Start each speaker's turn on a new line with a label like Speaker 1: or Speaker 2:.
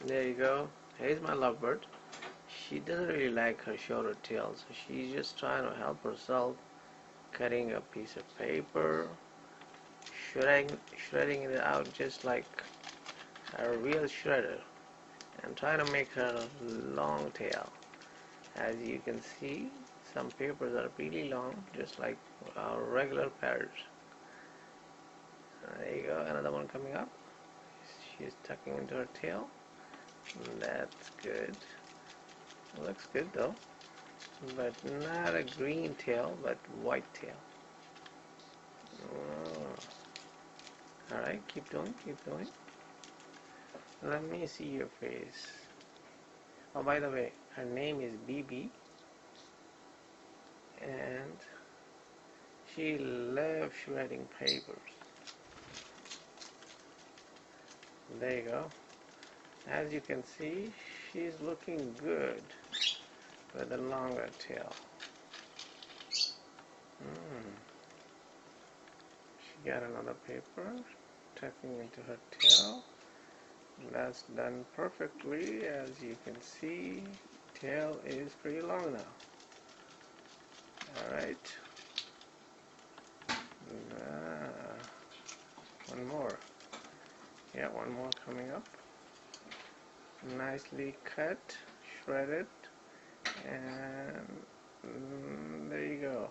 Speaker 1: There you go. Here's my lovebird. She doesn't really like her shorter tail, so she's just trying to help herself, cutting a piece of paper, shredding it out just like a real shredder, and trying to make her long tail. As you can see, some papers are really long, just like our regular parrots. There you go, another one coming up. She's tucking into her tail. That's good. Looks good though, but not a green tail, but white tail. Oh. Alright, keep doing, keep doing. Let me see your face. Oh, by the way, her name is BB, and she loves shredding papers. There you go. As you can see, she's looking good with a longer tail. She got another paper, tucking into her tail. That's done perfectly. As you can see, tail is pretty long now. Alright. One more. Yeah, one more coming up. Nicely cut, shredded, and there you go.